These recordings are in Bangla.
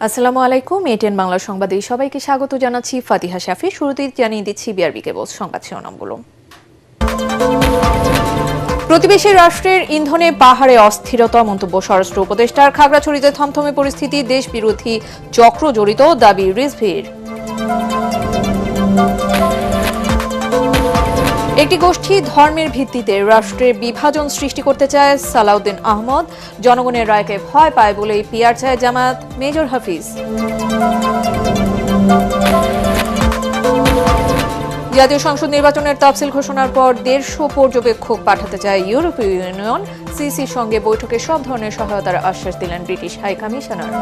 আসসালামু আলাইকুম। এটিএন বাংলা সংবাদে সবাইকে স্বাগত জানাচ্ছি। ফাতিহা শাফি। শুরুতেই জানিয়ে দিচ্ছি বিআরবি কেবল সংবাদ শিরোনামগুলো। প্রতিবেশী রাষ্ট্রের ইন্ধনে পাহাড়ে অস্থিরতা, মন্তব্য স্বরাষ্ট্র উপদেষ্টার। খাগড়াছড়িতে থমথমে পরিস্থিতি, দেশ বিরোধী চক্র জড়িত, দাবি রিজভির। একটি গোষ্ঠী ধর্মের ভিত্তিতে রাষ্ট্রের বিভাজন সৃষ্টি করতে চায়, সালাউদ্দিন আহমদ। জনগণের রায়কে ভয় পায় বলেই পিআর চায় জামায়াত, মেজর হাফিজ। জাতীয় সংসদ নির্বাচনের তাফসিল ঘোষণার পর 150 পর্যবেক্ষক পাঠাতে চায় ইউরোপীয় ইউনিয়ন। সিসির সঙ্গে বৈঠকে সব ধরনের সহায়তার আশ্বাস দিলেন ব্রিটিশ হাই কমিশনার।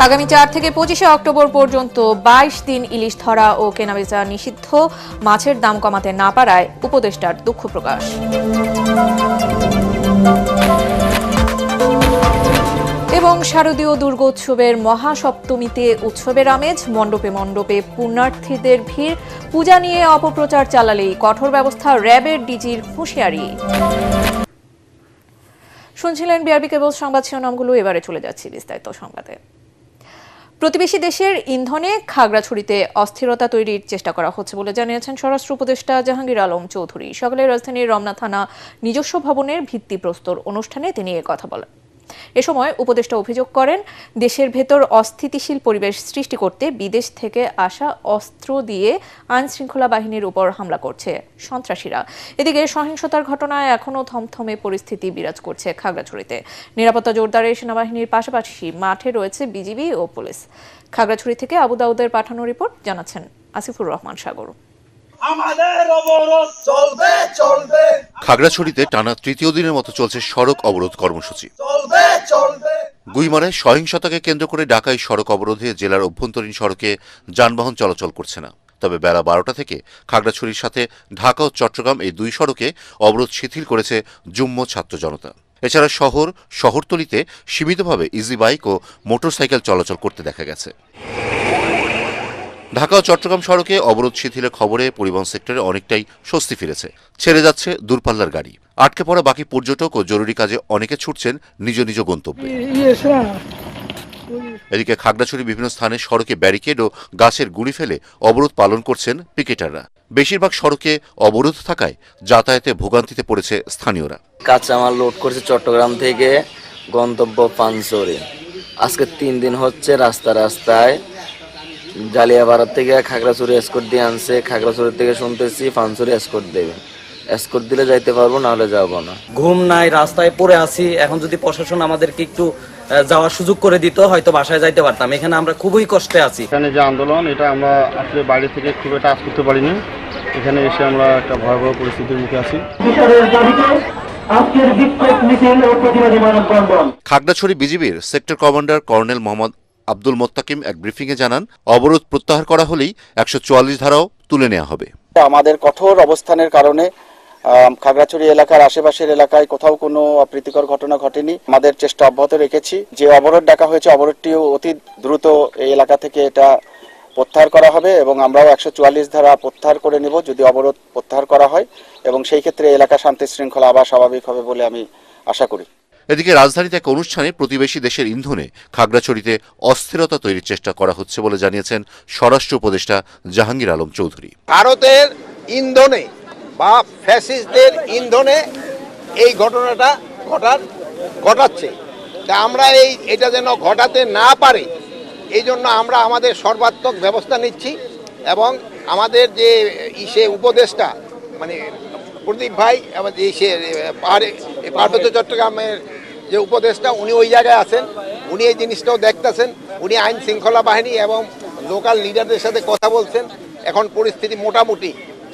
আগামী 4 থেকে 25 অক্টোবর পর্যন্ত 22 দিন ইলিশ ধরা ও কেনাবেচা নিষিদ্ধ। মাছের দাম কমাতে না পারায় উপদেষ্টার দুঃখ প্রকাশ। এবং শারদীয় দুর্গোৎসবের মহাসপ্তমীতে উৎসবের আমেজ, মণ্ডপে মণ্ডপে পুণ্যার্থীদের ভিড়। পূজা নিয়ে অপপ্রচার চালালেই কঠোর ব্যবস্থা, র্যাবের ডিজির হুঁশিয়ারি। শুনছিলেন বিআরবি কেবল সংবাদ শিরোনামগুলো। এবারে চলে যাচ্ছি বিস্তারিত সংবাদে। প্রতিবেশী দেশের ইন্ধনে খাগড়াছড়িতে অস্থিরতা তৈরির চেষ্টা করা হচ্ছে বলে জানিয়েছেন স্বরাষ্ট্র উপদেষ্টা জাহাঙ্গীর আলম চৌধুরী। সকালে রাজধানীর রমনা থানা নিজস্ব ভবনের ভিত্তিপ্রস্তর অনুষ্ঠানে তিনি কথা বলেন। এ সময় উপদেষ্টা অভিযোগ করেন, দেশের ভেতর অস্থিতিশীল পরিবেশ সৃষ্টি করতে বিদেশ থেকে আসা অস্ত্র দিয়ে আইনশৃঙ্খলা বাহিনীর উপর হামলা করছে সন্ত্রাসীরা। এদিকে সহিংসতার ঘটনায় এখনও থমথমে পরিস্থিতি বিরাজ করছে খাগড়াছড়িতে। নিরাপত্তা জোরদারে সেনাবাহিনীর পাশাপাশি মাঠে রয়েছে বিজিবি ও পুলিশ। খাগড়াছড়ি থেকে আবু দাউদের পাঠানো রিপোর্ট জানাচ্ছেন আসিফুর রহমান সাগর। খাগড়াছড়িতে টানা তৃতীয় দিনের মতো চলছে সড়ক অবরোধ কর্মসূচি। গুইমারায় সহিংসতাকে কেন্দ্র করে ডাকা এই সড়ক অবরোধে জেলার অভ্যন্তরীণ সড়কে যানবাহন চলাচল করছে না। তবে বেলা 12টা থেকে খাগড়াছড়ির সাথে ঢাকা ও চট্টগ্রাম এই দুই সড়কে অবরোধ শিথিল করেছে যুগ্ম ছাত্র জনতা। এছাড়া শহরতলিতে সীমিতভাবে ইজি বাইক ও মোটরসাইকেল চলাচল করতে দেখা গেছে। ঢাকা ও চট্টগ্রাম সড়কে অবরোধ শিথিলের খবরে পরিবহন সেক্টরে অনেকটাই স্বস্তি ফিরেছে। ছেড়ে যাচ্ছে দূরপাল্লার গাড়ি। আটকে পড়া বাকি পর্যটক ও জরুরি কাজে অনেকে ছুটছেন নিজ নিজ গন্তব্যে। এদিকে খাগড়াছড়ি বিভিন্ন স্থানে সড়কে ব্যারিকেড ও গাছের গুঁড়ি ফেলে অবরোধ পালন করছেন পিকেটাররা। বেশিরভাগ সড়কে অবরোধ থাকায় যাতায়াতে ভোগান্তিতে পড়েছে স্থানীয়রা। কাঁচামাল লোড করছে চট্টগ্রাম থেকে, গন্তব্য পানছড়ি। আজকে 3 দিন হচ্ছে রাস্তায় জালিয়াবাড়া থেকে খাগড়াছড়ি এসকর্ট দিয়ে আনছে। খাগড়াছড়ি থেকে শুনতেছি পানছড়ি এসকর্ট দেবে। এসকর্ট দিলে যাইতে পারবো, না হলে যাবো না। ঘুম নাই, রাস্তায় পড়ে আছি। এখন যদি প্রশাসন আমাদেরকে একটু যাওয়ার সুযোগ করে দিত, হয়তো বাসায় যাইতে পারতাম। এখানে আমরা খুবই কষ্টে আছি। এখানে যে আন্দোলন, এটা আমরা আসলে বাইরে থেকে খুব একটা আজ করতে পারিনি। এখানে এসে আমরা একটা ভয়াবহ পরিস্থিতির মুখে আছি। খাগড়াছড়ি বিজিবির sector commander colonel Mohammad Abdul Mottakim এক ব্রিফিংয়ে জানান, অবরোধ প্রত্যাহার করা হলেই 144 ধারাও তুলে নেওয়া হবে। আমাদের কঠোর অবস্থানের কারণে খাগড়াছড়ি এলাকার আশেপাশের এলাকায় কোথাও কোনো অপ্রীতিকর ঘটনা ঘটেনি। আমাদের চেষ্টা অব্যাহত রেখেছি। যে অবরোধ ডাকা হয়েছে, অবরোধটিও অতি দ্রুত এই এলাকা থেকে এটা প্রত্যাহার করা হবে এবং আমরাও 144 ধারা প্রত্যাহার করে নেব যদি অবরোধ প্রত্যাহার করা হয়, এবং সেই ক্ষেত্রে এলাকা শান্তি শৃঙ্খলা আবার স্বাভাবিক হবে বলে আমি আশা করি। এদিকে রাজধানীতে এক অনুষ্ঠানে প্রতিবেশী দেশের ইন্ধনে খাগড়াছড়িতে অস্থিরতা তৈরির চেষ্টা করা হচ্ছে বলে জানিয়েছেন স্বরাষ্ট্র উপদেষ্টা জাহাঙ্গীর আলম চৌধুরী। ভারতের ইন্ধনে বা ফ্যাসিস্টদের ইন্ধনে এই ঘটনাটা ঘটাচ্ছে। তা আমরা এটা যেন ঘটাতে না পারে, এই জন্য আমরা আমাদের সর্বাত্মক ব্যবস্থা নিচ্ছি। এবং আমাদের যে উপদেষ্টা মানে প্রদীপ ভাই, আমাদের পার্বত্য চট্টগ্রামের যে উপদেষ্টা, উনি ওই জায়গায় আছেন। উনি এই জিনিসটাও দেখতেছেন। উনি আইন শৃঙ্খলা বাহিনী এবং লোকাল লিডারদের সাথে কথা বলছেন। এখন পরিস্থিতি মোটামুটি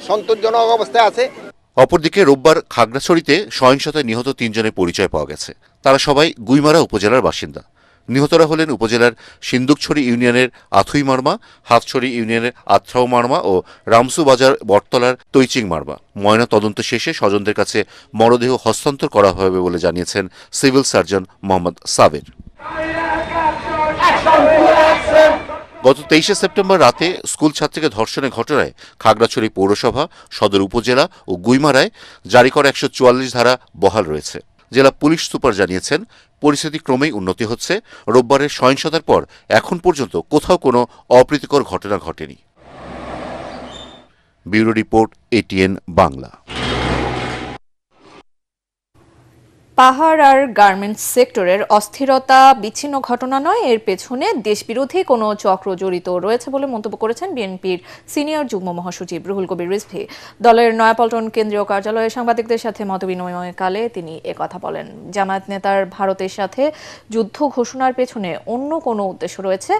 সন্তোষজনক অবস্থায় আছে। অপরদিকে রোববার খাগড়াছড়িতে সহিংসতায় নিহত 3 জনের পরিচয় পাওয়া গেছে। তারা সবাই গুইমারা উপজেলার বাসিন্দা। নিহতরা হলেন উপজেলার সিন্দুকছড়ি ইউনিয়নের আথুই মারমা, হাতছড়ি ইউনিয়নের আত্রাও মারমা ও রামসু বাজার বটতলার তৈচিং মারমা। ময়না তদন্ত শেষে স্বজনদের কাছে মরদেহ হস্তান্তর করা হবে বলে জানিয়েছেন সিভিল সার্জন মোহাম্মদ সাবের। গত 23 সেপ্টেম্বর রাতে স্কুল ছাত্রীকে ধর্ষণের ঘটনায় খাগড়াছড়ি পৌরসভা, সদর উপজেলা ও গুইমারায় জারি করা 144 ধারা বহাল রয়েছে। জেলা পুলিশ সুপার জানিয়েছেন, পরিস্থিতি ক্রমেই উন্নতি হচ্ছে। রোববারের সহিংসতার পর এখন পর্যন্ত কোথাও কোনো অপ্রীতিকর ঘটনা ঘটেনি। Bureau report, ATN Bangla. পাহাড় আর গার্মেন্টস সেক্টরের অস্থিরতা বিচ্ছিন্ন ঘটনা নয়, এর পেছনে দেশবিরোধী কোনো চক্র জড়িত রয়েছে বলে মন্তব্য করেছেন বিএনপির সিনিয়র যুগ্ম মহাসচিব রুহুল কবির রিজভী। দলের নয়াপল্টন কেন্দ্রীয় কার্যালয়ে সাংবাদিকদের সাথে মতবিনিময়কালে তিনি একথা বলেন। জামায়াত নেতার ভারতের সাথে যুদ্ধ ঘোষণার পেছনে অন্য কোনো উদ্দেশ্য রয়েছে।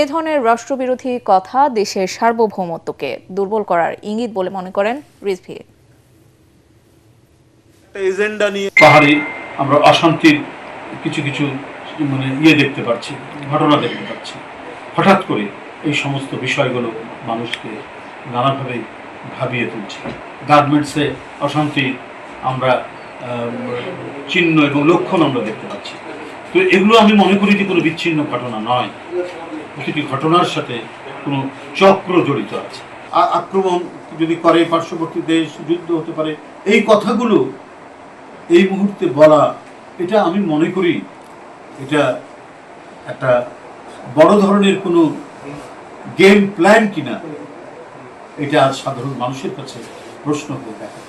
এ ধরনের রাষ্ট্রবিরোধী কথা দেশের সার্বভৌমত্বকে দুর্বল করার ইঙ্গিত বলে মনে করেন রিজভী। এজেন্ডা নিয়ে পাহাড়ে আমরা অশান্তির কিছু দেখতে পাচ্ছি, ঘটনা দেখতে পাচ্ছি। হঠাৎ করে এই সমস্ত বিষয়গুলো মানুষকে নানাভাবে ভাবিয়ে তুলছে। গার্মেন্টসে অশান্তির আমরা চিহ্ন এবং লক্ষণ আমরা দেখতে পাচ্ছি। তো এগুলো আমি মনে করি যে কোনো বিচ্ছিন্ন ঘটনা নয়, প্রতিটি ঘটনার সাথে কোনো চক্র জড়িত আছে। আক্রমণ যদি করে পার্শ্ববর্তী দেশ, যুদ্ধ হতে পারে, এই কথাগুলো এই মুহূর্তে বলা, এটা আমি মনে করি এটা একটা বড় ধরনের কোনো গেম প্ল্যান কিনা, এটা সাধারণ মানুষের কাছে প্রশ্ন হয়ে দেখা।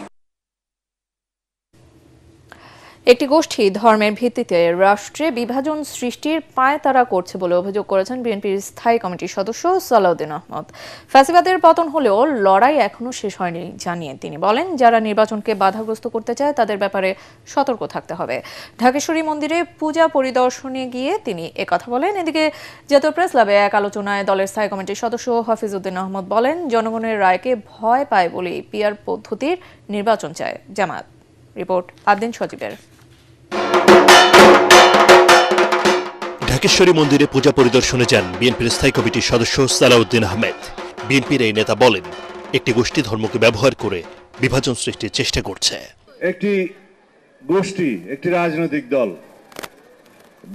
একটি গোষ্ঠী ধর্মের ভিত্তিতে রাষ্ট্রে বিভাজন সৃষ্টির পায়তারা করছে বলে অভিযোগ করেছেন বিএনপির স্থায়ী কমিটির সদস্য সালাউদ্দিন আহমদ। ফ্যাসিবাদের পতন হলেও লড়াই এখনো শেষ হয়নি জানিয়ে তিনি বলেন, যারা নির্বাচনকে বাধাগ্রস্ত করতে চায় তাদের ব্যাপারে সতর্ক থাকতে হবে। ঢাকেশ্বরী মন্দিরে পূজা পরিদর্শনে গিয়ে তিনি একথা বলেন। এদিকে জাতীয় প্রেস ক্লাবে এক আলোচনায় দলের স্থায়ী কমিটির সদস্য হাফিজউদ্দিন আহমদ বলেন, জনগণের রায়কে ভয় পায় বলেই পিআর পদ্ধতির নির্বাচন চায় জামায়াত। রিপোর্ট আদ্দিন সজীবের। ঢাকেশ্বরী মন্দিরে পূজা পরিদর্শনে যান বিএনপির স্থায়ী কমিটির সদস্য সালাউদ্দিন আহমেদ। বিএনপির এই নেতা বলেন, একটি গোষ্ঠী ধর্মকে ব্যবহার করে বিভাজন সৃষ্টির চেষ্টা করছে। একটি গোষ্ঠী, একটি রাজনৈতিক দল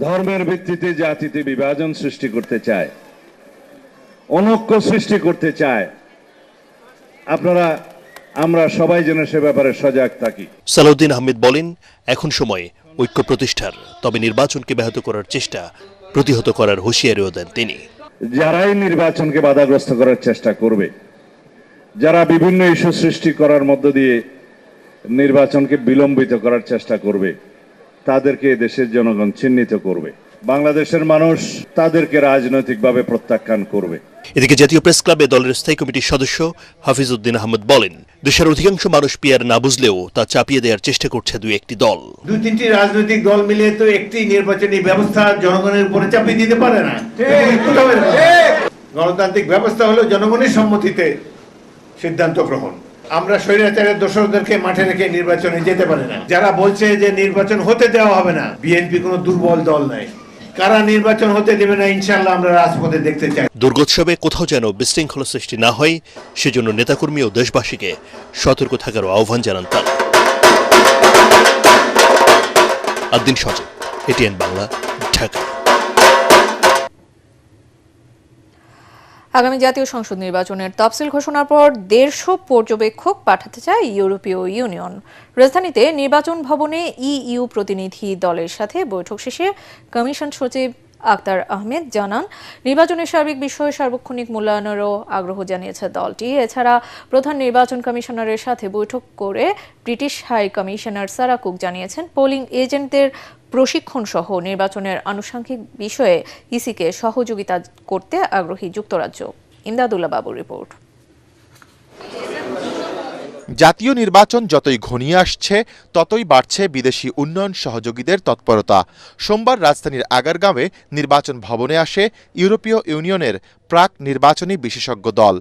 ধর্মের ভিত্তিতে জাতিতে বিভাজন সৃষ্টি করতে চায়, অনৈক্য সৃষ্টি করতে চায়। আমরা সবাই যেন সে ব্যাপারে সজাগ থাকি। সালাউদ্দিন আহমেদ বলেন, এখন সময় ঐক্য প্রতিষ্ঠার, তবে নির্বাচনকে ব্যাহত করার চেষ্টা প্রতিহত করার হুঁশিয়ারিও দেন তিনি। যারাই নির্বাচনকে বাধাগ্রস্ত করার চেষ্টা করবে, যারা বিভিন্ন ইস্যু সৃষ্টি করার মধ্য দিয়ে নির্বাচনকে বিলম্বিত করার চেষ্টা করবে, তাদেরকে দেশের জনগণ চিহ্নিত করবে। বাংলাদেশের মানুষ তাদেরকে রাজনৈতিকভাবে প্রত্যাখ্যান করবে। এদিকে জাতীয় প্রেস ক্লাবে দলের স্থায়ী কমিটির সদস্য হাফিজউদ্দিন আহমদ বলেন, দেশের অধিকাংশ মানুষ পিআর না বুঝলেও তা চাপিয়ে দেওয়ার চেষ্টা করছে দুই একটি দল। দুই তিনটি রাজনৈতিক দল মিলে তো একটি নির্বাচনী ব্যবস্থা জনগণের উপরে চাপিয়ে দিতে পারে না। গণতান্ত্রিক ব্যবস্থা হলো জনগণের সম্মতিতে সিদ্ধান্ত গ্রহণ। আমরা স্বৈরাচারের দোসরদেরকে মাঠে রেখে নির্বাচনে যেতে পারে না। যারা বলছে যে নির্বাচন হতে দেওয়া হবে না, বিএনপি কোনো দুর্বল দল নাই। কারা নির্বাচন হতে দেবে না, ইনশাআল্লাহ আমরা রাজপথে দেখতে চাই। দুর্গোৎসবে কোথাও যেন বিশৃঙ্খলা সৃষ্টি না হয়, সেজন্য নেতাকর্মী ও দেশবাসীকে সতর্ক থাকার আহ্বান জানান তারা। আদ্দিন সজীব, ATN বাংলা, ঢাকা। আগামী জাতীয় সংসদ নির্বাচনের তফসিল ঘোষণার পর 150 পর্যবেক্ষক পাঠাতে চায় ইউরোপীয় ইউনিয়ন। রাজধানীতে নির্বাচন ভবনে ইইউ প্রতিনিধি দলের সাথে বৈঠক শেষে কমিশন সচিব আক্তার আহমেদ জানান, নির্বাচনের সার্বিক বিষয়ে সার্বক্ষণিক মূল্যায়নেরও আগ্রহ জানিয়েছে দলটি। এছাড়া প্রধান নির্বাচন কমিশনারের সাথে বৈঠক করে British high commissioner Sarah Cook জানিয়েছেন, পোলিং এজেন্টদের প্রশিক্ষণ সহ নির্বাচনের আনুষঙ্গিক বিষয়ে ইসিকে সহযোগিতা করতে আগ্রহী যুক্তরাজ্য। ইমদাদুল্লাহ বাবুর রিপোর্ট। জাতীয় নির্বাচন যতই ঘনিয়ে আসছে ততই বাড়ছে বিদেশি উন্নয়ন সহযোগীদের তৎপরতা। সোমবার রাজধানীর আগারগাঁওয়ে নির্বাচন ভবনে আসে ইউরোপীয় ইউনিয়নের প্রাক নির্বাচনী বিশেষজ্ঞ দল।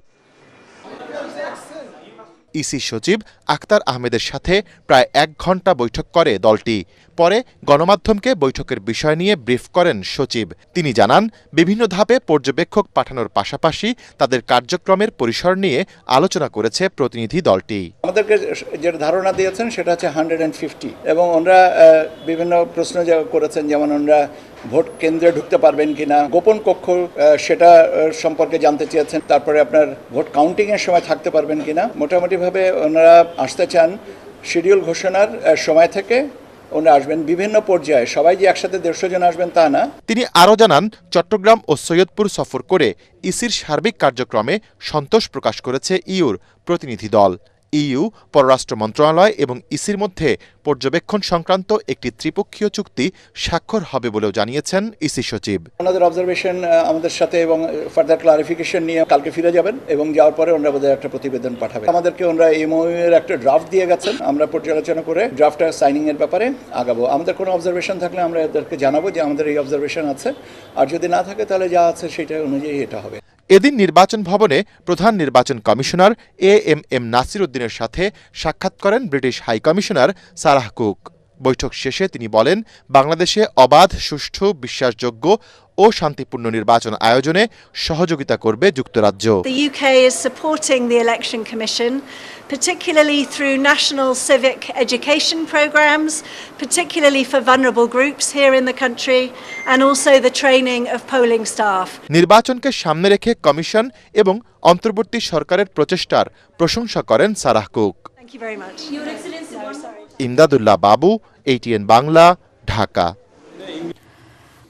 ইসি সচিব আক্তার আহমেদের সাথে প্রায় 1 ঘণ্টা বৈঠক করে দলটি। পরে গণমাধ্যমকে বৈঠকের বিষয় নিয়ে ব্রিফ করেন সচিব। তিনি জানান, বিভিন্ন ধাপে পর্যবেক্ষক পাঠানোর পাশাপাশি তাদের কার্যক্রমের পরিসর নিয়ে আলোচনা করেছে প্রতিনিধি দলটি। আমাদেরকে যে ধারণা দিয়েছেন সেটা হচ্ছে 150, এবং ওনারা বিভিন্ন প্রশ্ন করেছেন, যেমন ওনারা ভোট কেন্দ্রে ঢুকতে পারবেন কিনা, গোপন কক্ষ সেটা সম্পর্কে জানতে চেয়েছেন, তারপরে আপনার ভোট কাউন্টিংয়ের সময় থাকতে পারবেন কিনা। মোটামুটিভাবে ওনারা আসতে চান শিডিউল ঘোষণার সময় থেকে ওনারা আসবেন বিভিন্ন পর্যায়ে, সবাই যে একসাথে 150 জন আসবেন তা না। তিনি আরও জানান, চট্টগ্রাম ও সৈয়দপুর সফর করে ইসির সার্বিক কার্যক্রমে সন্তোষ প্রকাশ করেছে ইউর প্রতিনিধি দল। ইইউ, পররাষ্ট্র মন্ত্রণালয় এবং ইসির মধ্যে পর্যবেক্ষণ সংক্রান্ত একটি ত্রিপক্ষীয় চুক্তি স্বাক্ষর হবে বলেও জানিয়েছেন ইসি সচিব। ওনাদের অবজারভেশন আমাদের সাথে এবং ফার্দার ক্লারিফিকেশন নিয়ে কালকে ফিরে যাবেন এবং যাওয়ার পরে ওনারা বোধহয় একটা প্রতিবেদন পাঠাবেন। আমাদেরকে ওনারা এমওইউ এর একটা ড্রাফট দিয়ে গেছেন, আমরা পর্যালোচনা করে ড্রাফটটা সাইনিং এর ব্যাপারে আগাবো। আমাদের কোনো অবজারভেশন থাকলে আমরা এদেরকে জানাবো যে আমাদের এই অবজারভেশন আছে, আর যদি না থাকে তাহলে যা আছে সেটা অনুযায়ী এটা হবে। এদিন নির্বাচন ভবনে প্রধান নির্বাচন কমিশনার এএমএম নাসির উদ্দিনের সাথে সাক্ষাৎ করেন British high commissioner Sarah Cook. বৈঠক শেষে তিনি বলেন, বাংলাদেশে অবাধ, সুষ্ঠু, বিশ্বাসযোগ্য ও শান্তিপূর্ণ নির্বাচন আয়োজনে সহযোগিতা করবে যুক্তরাজ্য। The UK is supporting the Election Commission, particularly through national civic education programs, particularly for vulnerable groups here in the country, and also the training of polling staff. নির্বাচনকে সামনে রেখে কমিশন এবং অন্তর্বর্তী সরকারের প্রচেষ্টার প্রশংসা করেন Sarah cook. Thank you very much. Your Excellency, Imdadullah Babu, ATN Bangla, Dhaka.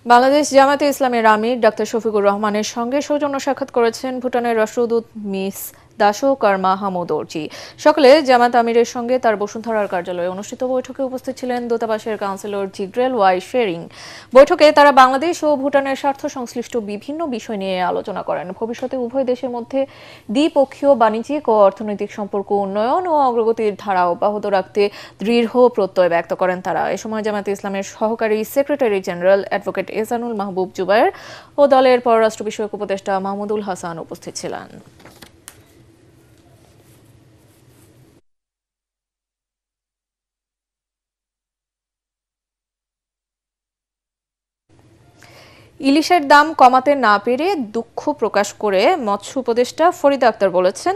Bangladesh জামায়াতে ইসলামের আমির ডাক্তার শফিকুর রহমানের সঙ্গে সৌজন্য সাক্ষাৎ করেছেন ভুটানের রাষ্ট্রদূত মিস দাশো কারমা হামুদর্জি। সকালে জামায়াত আমিরের সঙ্গে তার বসুন্ধরার কার্যালয়ে অনুষ্ঠিত বৈঠকে উপস্থিত ছিলেন দূতাবাসের কাউন্সিলর জিগ্রেল ওয়াই শেরিং। বৈঠকে তারা বাংলাদেশ ও ভুটানের স্বার্থ সংশ্লিষ্ট বিভিন্ন বিষয় নিয়ে আলোচনা করেন। ভবিষ্যতে উভয় দেশের মধ্যে দ্বিপক্ষীয় বাণিজ্যিক ও অর্থনৈতিক সম্পর্ক উন্নয়ন ও অগ্রগতির ধারা অব্যাহত রাখতে দৃঢ় প্রত্যয় ব্যক্ত করেন তারা। এ সময় জামায়াতে ইসলামের সহকারী সেক্রেটারি জেনারেল অ্যাডভোকেট এহসানুল মাহবুব জুবায়ের ও দলের পররাষ্ট্র বিষয়ক উপদেষ্টা মাহমুদুল হাসান উপস্থিত ছিলেন। ইলিশের দাম কমাতে না পেরে দুঃখ প্রকাশ করে মৎস্য উপদেষ্টা ফরিদা আক্তার বলেছেন,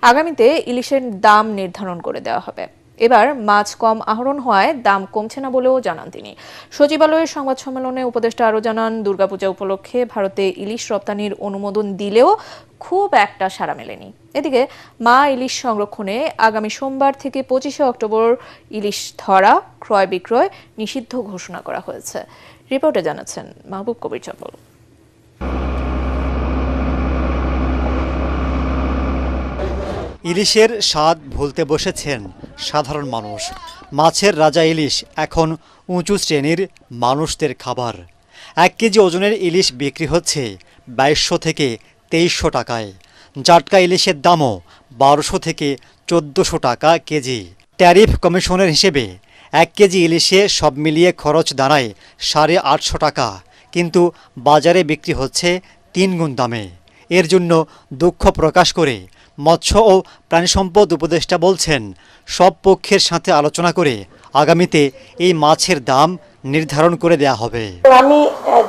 আগামীতে ইলিশের দাম নির্ধারণ করে দেওয়া হবে। এবার মাছ কম আহরণ হওয়ায় দাম কমছে না বলেও জানান তিনি। সচিবালয়ের সংবাদ সম্মেলনে উপদেষ্টা আরও জানান, দুর্গাপূজা উপলক্ষে ভারতে ইলিশ রপ্তানির অনুমোদন দিলেও খুব একটা সাড়া মেলেনি। এদিকে মা ইলিশ সংরক্ষণে আগামী সোমবার থেকে 25শে অক্টোবর ইলিশ ধরা, ক্রয় বিক্রয় নিষিদ্ধ ঘোষণা করা হয়েছে। রিপোর্টে জানাচ্ছেন মাহবুব কবির চপল। ইলিশের স্বাদ ভুলতে বসেছেন সাধারণ মানুষ। মাছের রাজা ইলিশ এখন উঁচু শ্রেণীর মানুষদের খাবার। 1 কেজি ওজনের ইলিশ বিক্রি হচ্ছে 2200 থেকে 2300 টাকায়। জাটকা ইলিশের দামও 1200 থেকে 1400 টাকা কেজি। ট্যারিফ কমিশনের হিসেবে 1 কেজি ইলিশে সব মিলিয়ে খরচ দাঁড়ায় 850 টাকা, কিন্তু বাজারে বিক্রি হচ্ছে 3 গুণ দামে। এর জন্য দুঃখ প্রকাশ করে মৎস্য ও প্রাণিসম্পদ উপদেষ্টা বলছেন, সব পক্ষের সাথে আলোচনা করে আগামীতে এই মাছের দাম নির্ধারণ করে দেয়া হবে। আমি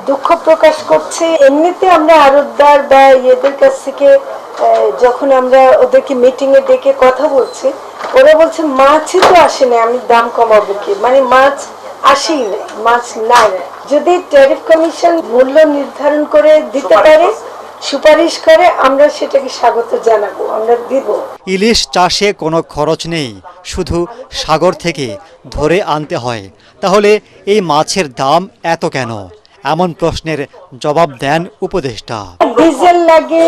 দুঃখ প্রকাশ করছি। এমনিতে আমরা আড়তদার বা এদের কাছ থেকে যখন আমরা ওদেরকে মিটিং এ ডেকে কথা বলছি, ওরা বলছে মাছই তো আসে না, আমি দাম কমাবো কি, মানে মাছ আসেই না, মাছ নাই। যদি ট্যারিফ কমিশন মূল্য নির্ধারণ করে দিতে পারে, সুপারিশ করে, আমরা সেটাকে স্বাগত জানাবো, আমরা দিব। ইলিশ চাষে কোনো খরচ নেই, শুধু সাগর থেকে ধরে আনতে হয়। তাহলে এই মাছের দাম এত কেন? এমন প্রশ্নের জবাব দেন উপদেষ্টা। ডিজেল লাগে,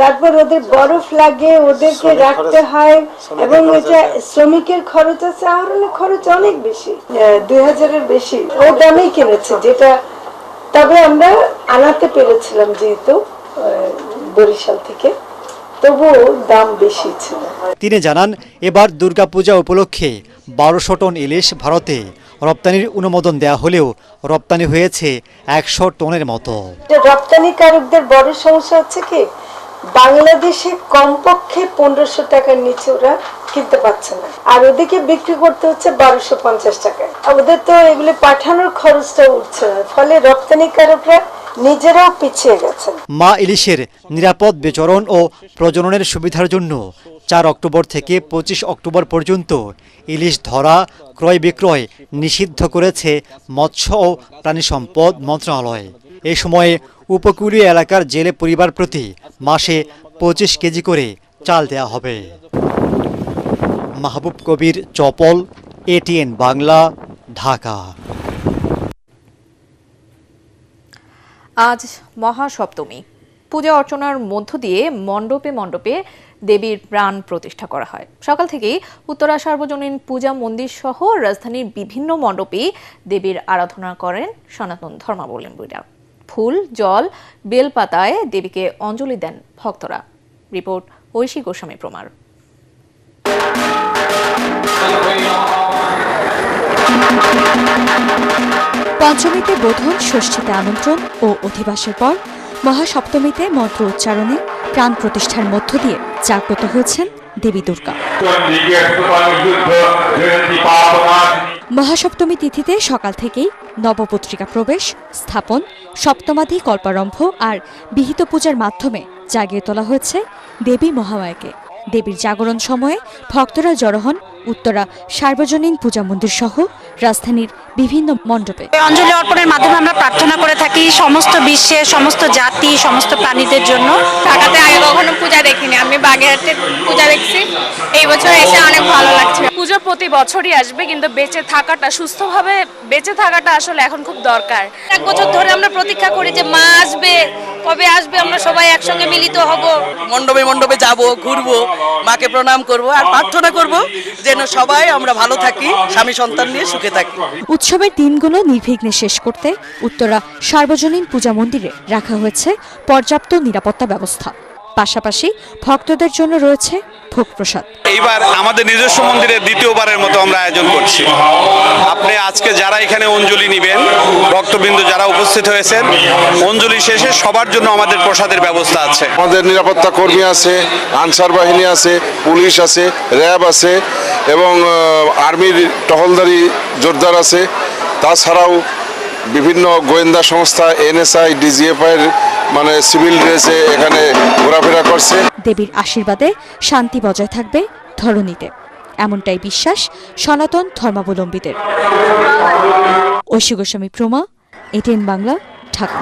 তারপর ওদের বরফ লাগে, ওদেরকে রাখতে হয়, এবং এটা শ্রমিকের খরচ আছে, আহরণের খরচ অনেক বেশি, 2000-এর বেশি। ও দামেই কিনেছে যেটা, তবে আমরা আনাতে পেরেছিলাম যেহেতু বরিশাল থেকে, তবুও দাম বেশি ছিল। তিনি জানান, এবার দুর্গাপূজা উপলক্ষে 1200 টন ইলিশ ভারতে রপ্তানির অনুমোদন দেয়া হলেও রপ্তানি হয়েছে 100 টনের মতো। রপ্তানিকারকদের বড় সমস্যা হচ্ছে কি, বাংলাদেশে কমপক্ষে 1500 টাকার নিচে ওরা কিনতে পারছে না, আর ওদিকে বিক্রি করতে হচ্ছে 1250 টাকায়। ওদের তো এগুলো পাঠানোর খরচটা উঠছে না, ফলে রপ্তানিকারকরা নিজেরাও পিছিয়ে গেছেন। মা ইলিশের নিরাপদ বিচরণ ও প্রজননের সুবিধার জন্য 4 অক্টোবর থেকে 25 অক্টোবর পর্যন্ত ইলিশ ধরা, ক্রয় বিক্রয় নিষিদ্ধ করেছে মৎস্য ও প্রাণিসম্পদ মন্ত্রণালয়। এই সময়ে উপকূলীয় এলাকার জেলে পরিবার প্রতি মাসে 25 কেজি করে চাল দেয়া হবে। মাহবুব কবির চপল, ATN বাংলা, ঢাকা। আজ মহাসপ্তমী। পূজা অর্চনার মধ্য দিয়ে মণ্ডপে মণ্ডপে দেবীর প্রাণ প্রতিষ্ঠা করা হয়। সকাল থেকেই উত্তরা সার্বজনীন পূজা মন্দির সহ রাজধানীর বিভিন্ন মণ্ডপে দেবীর আরাধনা করেন সনাতন ধর্মাবলম্বীরা। ফুল, জল, বেলপাতায় দেবীকে অঞ্জলি দেন ভক্তরা। রিপোর্ট ঐশী গোস্বামী প্রমার। পঞ্চমীতে বোধন, ষষ্ঠীতে আমন্ত্রণ ও অধিবাসের পর মহাসপ্তমীতে মন্ত্র উচ্চারণে প্রাণ প্রতিষ্ঠার মধ্য দিয়ে জাগ্রত হয়েছেন দেবী দুর্গা। মহাসপ্তমী তিথিতে সকাল থেকেই নবপত্রিকা প্রবেশ, স্থাপন, সপ্তমাধি কল্পারম্ভ আর বিহিত পূজার মাধ্যমে জাগিয়ে তোলা হয়েছে দেবী মহামায়াকে। দেবীর জাগরণ সময়ে ভক্তরা জড়ো হন উত্তরা সার্বজনীন পূজা মন্দির সহ রাজধানীর বিভিন্ন মণ্ডপে। অঞ্জলি অর্পণের মাধ্যমে আমরা প্রার্থনা করে থাকি সমস্ত বিশ্বের সমস্ত জাতি, সমস্ত প্রাণীদের জন্য। ঢাকাতে আগে কখনো পূজা দেখিনি, আমি বাগেরহাটে পূজা দেখছি। এই বছর এসে অনেক ভালো লাগছে। পুজো প্রতি বছরই আসবে, কিন্তু বেঁচে থাকাটা, সুস্থভাবে বেঁচে থাকাটা আসলে এখন খুব দরকার। এক বছর ধরে আমরা প্রতীক্ষা করি যে মা আসবে, কবে আসবে, আমরা সবাই একসঙ্গে মিলিত হব। মণ্ডপে মণ্ডপে যাব, ঘুরবো, মাকে প্রণাম করব আর প্রার্থনা করব যেন সবাই আমরা ভালো থাকি, স্বামী সন্তান নিয়ে সুখে থাকি। উৎসবের দিনগুলো নির্বিঘ্নে শেষ করতে উত্তরা সার্বজনীন পূজা মন্দিরে রাখা হয়েছে পর্যাপ্ত নিরাপত্তা ব্যবস্থা। পাশাপাশি ভক্তদের জন্য রয়েছে ভোগ প্রসাদ। এইবার আমাদের নিজস্ব মন্দিরে দ্বিতীয়বারের মতো আমরা আয়োজন করছি। আপনি আজকে যারা এখানে অঞ্জলি নেবেন, ভক্তবৃন্দ যারা উপস্থিত হয়েছেন, অঞ্জলি শেষে সবার জন্য আমাদের প্রসাদের ব্যবস্থা আছে। আমাদের নিরাপত্তা কর্মী আছে, আনসার বাহিনী আছে, পুলিশ আছে, র্যাব আছে এবং আর্মির টহলদারি জোরদার আছে। তাছাড়াও বিভিন্ন গোয়েন্দা সংস্থা, এনএসআই, ডিজিএফআই মানে সিভিল ড্রেসে এখানে ঘোরাফেরা করছে। দেবীর আশীর্বাদে শান্তি বজায় থাকবে ধরণীতে, এমনটাই বিশ্বাস সনাতন ধর্মাবলম্বীদের। ঐশী গোস্বামী প্রমা, এটিএন বাংলা, ঢাকা।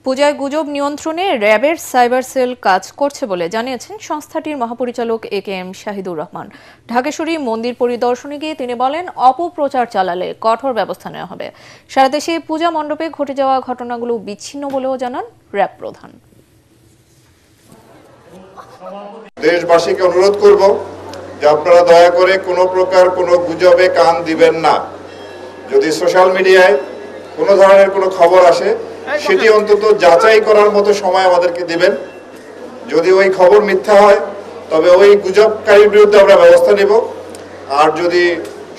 পূজায় গুজব নিয়ন্ত্রণে র্যাবের সাইবার সেল কাজ করছে বলে জানিয়েছেন সংস্থাটির মহাপরিচালক AKM শাহিদুর রহমান। ঢাকেশ্বরী মন্দির পরিদর্শনে গিয়ে তিনি বলেন, অপপ্রচার চালালে কঠোর ব্যবস্থা নেওয়া হবে। সারা দেশে পূজা মণ্ডপে ঘটে যাওয়া ঘটনাগুলো বিচ্ছিন্ন বলেও জানান র্যাব প্রধান। দেশবাসীকে অনুরোধ করব যে আপনারা দয়া করে কোনো প্রকার কোনো গুজবে কান দিবেন না। যদি সোশ্যাল মিডিয়ায় কোনো ধরনের কোনো খবর আসে, সেটি অন্তত যাচাই করার মতো সময় আমাদেরকে দিবেন। যদি ওই খবর মিথ্যা হয়, তবে ওই গুজবকারীর বিরুদ্ধে আমরা ব্যবস্থা নেব। আর যদি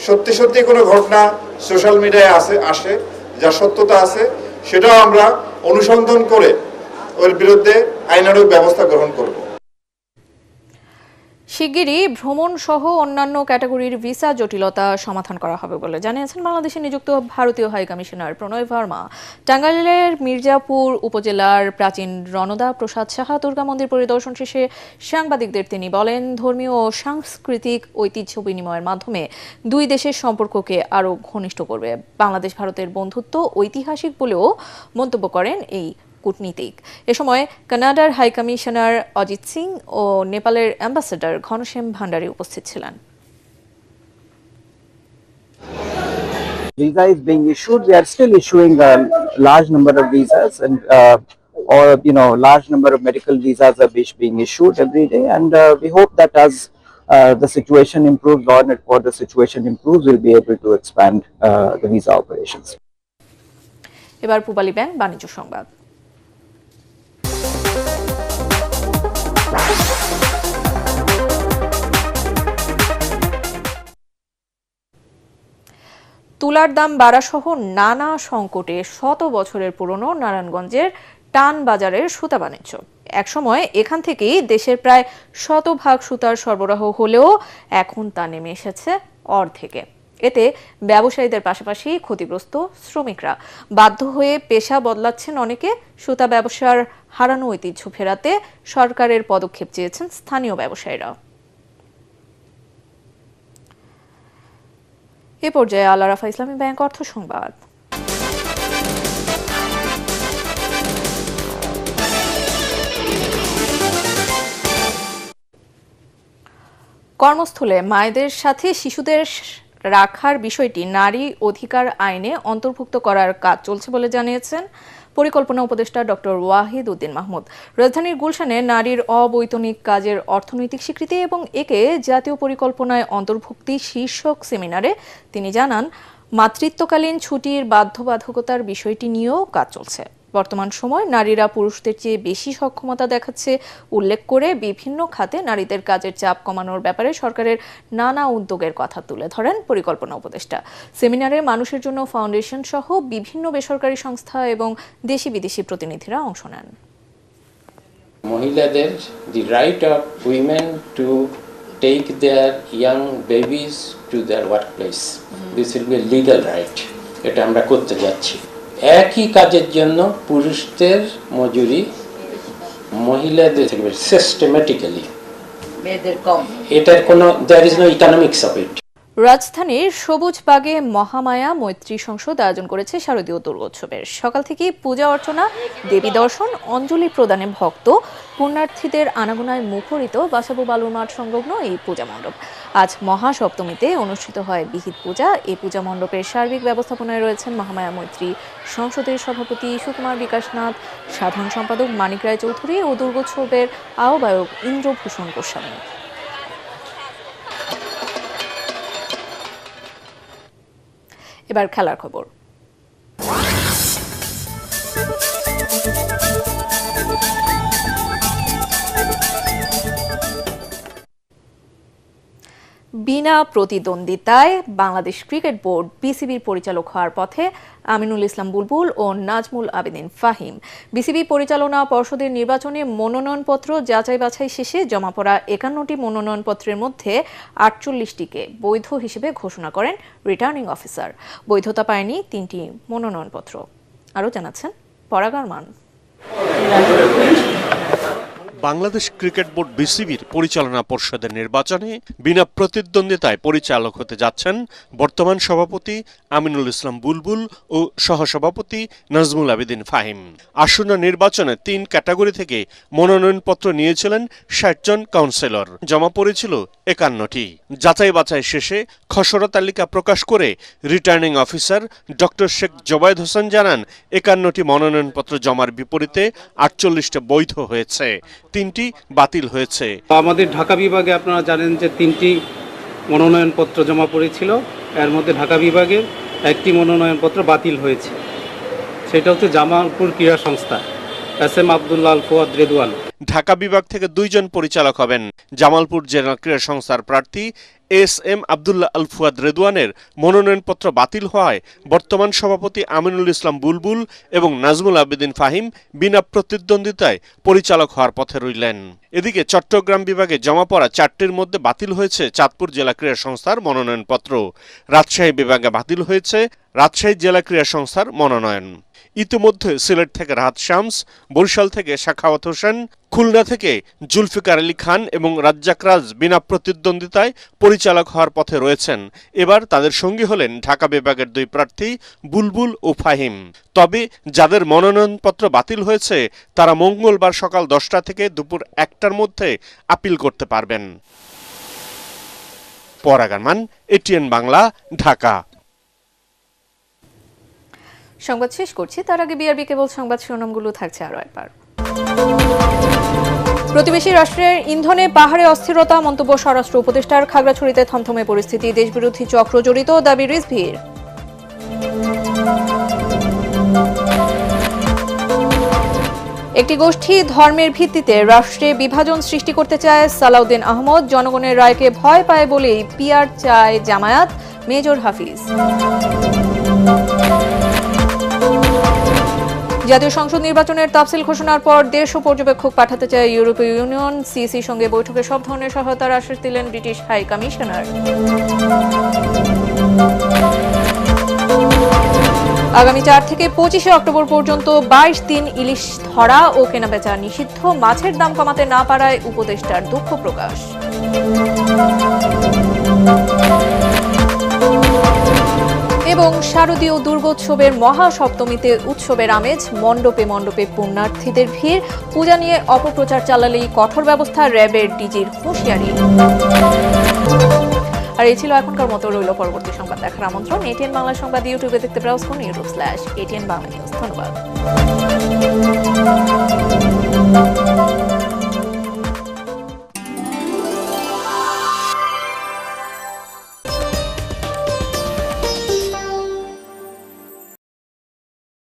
সত্যি সত্যি কোনো ঘটনা সোশ্যাল মিডিয়ায় আসে যা সত্যতা আছে, সেটাও আমরা অনুসন্ধান করে ওর বিরুদ্ধে আইনানুগ ব্যবস্থা গ্রহণ করব। শিগগিরই ভ্রমণ সহ অন্যান্য ক্যাটাগরির ভিসা জটিলতা সমাধান করা হবে বলে জানিয়েছেন বাংলাদেশে নিযুক্ত ভারতীয় হাই কমিশনার প্রণয় ভার্মা। টাঙ্গাইলের মির্জাপুর উপজেলার প্রাচীন রণদা প্রসাদ সাহা দুর্গা মন্দির পরিদর্শন শেষে সাংবাদিকদের তিনি বলেন, ধর্মীয় ও সাংস্কৃতিক ঐতিহ্য বিনিময়ের মাধ্যমে দুই দেশের সম্পর্ককে আরও ঘনিষ্ঠ করবে। বাংলাদেশ ভারতের বন্ধুত্ব ঐতিহাসিক বলেও মন্তব্য করেন এই কূটনীতিক। এ সময় কানাডার হাই কমিশনার অজিত সিং ও নেপালের অ্যাম্বাসেডর ঘনশ্যাম ভান্ডারী উপস্থিত ছিলেন। Visa is being issued. We are still issuing a large number of visas, and or large number of medical visas are being issued every day. And we hope that as the situation improves, law and order situation improves, we'll be able to expand the visa operations. এবার পূবালী ব্যাংক বাণিজ্য সংবাদ। তুলার দাম বাড়াসহ নানা সংকটে শত বছরের পুরনো নারায়ণগঞ্জের টান বাজারের সুতা বাণিজ্য। একসময় এখান থেকেই দেশের প্রায় 100% সুতার সরবরাহ হলেও এখন তা নেমে এসেছে অর্ধেকে। এতে ব্যবসায়ীদের পাশাপাশি ক্ষতিগ্রস্ত শ্রমিকরা। বাধ্য হয়ে পেশা বদলাচ্ছেন অনেকে। সুতা ব্যবসার হারানো ঐতিহ্য ফেরাতে সরকারের পদক্ষেপ চেয়েছেন স্থানীয় ব্যবসায়ীরা। এ পর্যায়ে আল আরাফা ইসলামী ব্যাংক অর্থ সংবাদ। কর্মস্থলে মায়েদের সাথে শিশুদের রাখার বিষয়টি নারী অধিকার আইনে অন্তর্ভুক্ত করার কাজ চলছে বলে জানিয়েছেন পরিকল্পনা উপদেষ্টা ডক্টর ওয়াহিদ উদ্দিন মাহমুদ। রাজধানীর গুলশানে নারীর অবৈতনিক কাজের অর্থনৈতিক স্বীকৃতি এবং একে জাতীয় পরিকল্পনায় অন্তর্ভুক্তি শীর্ষক সেমিনারে তিনি জানান, মাতৃত্বকালীন ছুটির বাধ্যবাধকতার বিষয়টি নিয়েও কাজ চলছে। বর্তমান সময় নারীরা পুরুষদের চেয়ে বেশি সক্ষমতা দেখাচ্ছে উল্লেখ করে বিভিন্ন খাতে নারীদের কাজের চাপ কমানোর ব্যাপারে সরকারের নানা উদ্যোগের কথা তুলে ধরেন পরিকল্পনা উপদেষ্টা। সেমিনারে মানুষের জন্য ফাউন্ডেশন সহ বিভিন্ন বেসরকারি সংস্থা এবং দেশি বিদেশি প্রতিনিধিরা অংশ নেন। মহিলাদের the right of women to take their young babies to their workplace. This will be a legal right. এটা আমরা করতে যাচ্ছি। একই কাজের জন্য পুরুষদের মজুরি মহিলাদের থেকে সিস্টেমেটিক্যালি মেয়েদের কম। এটার কোনো there is no economics of it. রাজধানীর সবুজবাগে মহামায়া মৈত্রী সংসদ আয়োজন করেছে শারদীয় দুর্গোৎসবের। সকাল থেকে পূজা অর্চনা, দেবী দর্শন, অঞ্জলি প্রদানে ভক্ত পুণ্যার্থীদের আনাগোনায় মুখরিত বাসাবো বালুর মাঠ সংলগ্ন এই পূজা মণ্ডপ। আজ মহাসপ্তমীতে অনুষ্ঠিত হয় বিহিত পূজা। এই পূজা মণ্ডপের সার্বিক ব্যবস্থাপনায় রয়েছেন মহামায়া মৈত্রী সংসদের সভাপতি সুকুমার বিকাশনাথ, সাধারণ সম্পাদক মানিক রায় চৌধুরী ও দুর্গোৎসবের আহ্বায়ক ইন্দ্রভূষণ গোস্বামী। এবার খেলার খবর। বিনা প্রতিদ্বন্দ্বিতায় বাংলাদেশ ক্রিকেট বোর্ড বিসিবির পরিচালক হওয়ার পথে আমিনুল ইসলাম বুলবুল ও নাজমুল আবেদিন ফাহিম। বিসিবি পরিচালনা পর্ষদের নির্বাচনে মনোনয়নপত্র যাচাই বাছাই শেষে জমা পড়া 51টি মনোনয়নপত্রের মধ্যে 48টিকে বৈধ হিসেবে ঘোষণা করেন রিটার্নিং অফিসার। বৈধতা পায়নি 3টি মনোনয়নপত্র। আরও জানাচ্ছেন পরাগার মান। বাংলাদেশ ক্রিকেট বোর্ড বিসিবির পরিচালনা পর্ষদের নির্বাচনে বিনা প্রতিদ্বন্দ্বিতায় পরিচালক হতে যাচ্ছেন বর্তমান সভাপতি আমিনুল ইসলাম বুলবুল ও সহসভাপতি নাজমুল আবেদিন ফাহিম। আসন্ন নির্বাচনে 3 ক্যাটাগরি থেকে মনোনয়নপত্র নিয়েছিলেন 60 জন কাউন্সিলর। জমা পড়েছিল 51টি। যাচাই বাছাই শেষে খসড়া তালিকা প্রকাশ করে returning officer doctor Sheikh Zobayed Hossain জানান, 51টি মনোনয়নপত্র জমার বিপরীতে 48টা বৈধ হয়েছে, 3টি বাতিল হয়েছে। আমাদের ঢাকা বিভাগে আপনারা জানেন যে 3টি মনোনয়নপত্র জমা পড়েছিল, এর মধ্যে ঢাকা বিভাগের 1টি মনোনয়নপত্র বাতিল হয়েছে। সেটা হচ্ছে জামালপুর ক্রীড়া সংস্থা, এস.এম. আব্দুল্লাহ আল ফুয়াদ রেদওয়ান। ঢাকা বিভাগ থেকে 2 জন পরিচালক হবেন। জামালপুর জেলা ক্রীড়া সংস্থার প্রার্থী এস.এম. আব্দুল্লাহ আল ফুয়াদ রেদওয়ানের মনোনয়নপত্র বাতিল হওয়ায় বর্তমান সভাপতি আমিনুল ইসলাম বুলবুল এবং নাজমুল আবেদিন ফাহিম বিনা প্রতিদ্বন্দ্বিতায় পরিচালক হওয়ার পথে রইলেন। এদিকে চট্টগ্রাম বিভাগে জমা পড়া 4টির মধ্যে বাতিল হয়েছে চাঁদপুর জেলা ক্রীড়া সংস্থার মনোনয়নপত্র। রাজশাহী বিভাগে বাতিল হয়েছে রাজশাহী জেলা ক্রীড়া সংস্থার মনোনয়ন। ইতিমধ্যে সিলেট থেকে রাহাত শামস, বরিশাল থেকে সাখাওয়াত হোসেন, খুলনা থেকে জুলফিকার আলী খান এবং রাজ্জাক রাজ বিনা প্রতিদ্বন্দ্বিতায় পরিচালক হওয়ার পথে রয়েছেন। এবার তাদের সঙ্গী হলেন ঢাকা বিভাগের 2 প্রার্থী বুলবুল ও ফাহিম। তবে যাদের মনোনয়নপত্র বাতিল হয়েছে তারা মঙ্গলবার সকাল 10টা থেকে দুপুর 1টার মধ্যে আপিল করতে পারবেন। পরাগার মান, এটিএন বাংলা, ঢাকা। সংবাদ শেষ করছি, তার আগে বিআরবি কেবল সংবাদ শিরোনামগুলো থাকছে আরও একবার। প্রতিবেশী রাষ্ট্রের ইন্ধনে পাহাড়ে অস্থিরতা, মন্তব্য স্বরাষ্ট্র উপদেষ্টার। খাগড়াছড়িতে থমথমে পরিস্থিতি, দেশবিরোধী চক্র জড়িত, দাবি রিজভির। একটি গোষ্ঠী ধর্মের ভিত্তিতে রাষ্ট্রে বিভাজন সৃষ্টি করতে চায়, সালাউদ্দিন আহমদ। জনগণের রায়কে ভয় পায় বলেই পিআর চায় জামায়াত, মেজর হাফিজ। জাতীয় সংসদ নির্বাচনের তাফসিল ঘোষণার পর দেশ ও পর্যবেক্ষক পাঠাতে চায় ইউরোপীয় ইউনিয়ন। সিসির সঙ্গে বৈঠকে সব ধরনের সহায়তার আশ্বাস দিলেন ব্রিটিশ হাই কমিশনার। আগামী 4 থেকে 25 অক্টোবর পর্যন্ত 22 দিন ইলিশ ধরা ও কেনাবেচা নিষিদ্ধ। মাছের দাম কমাতে না পারায় উপদেষ্টার দুঃখ প্রকাশ। এবং শারদীয় দুর্গোৎসবের মহাসপ্তমীতে উৎসবের আমেজ, মণ্ডপে মণ্ডপে পুণ্যার্থীদের ভিড়, পূজা নিয়ে অপপ্রচার চালালেই কঠোর ব্যবস্থা, র্যাবের ডিজির হুঁশিয়ারি। আর এই ছিল এখনকার মতো। রইল পরবর্তী সংবাদ দেখার আমন্ত্রণ। এটিএন বাংলা সংবাদ ইউটিউবে দেখতে ব্রাউজ করুন, youtube/ATN Bangla News। ধন্যবাদ।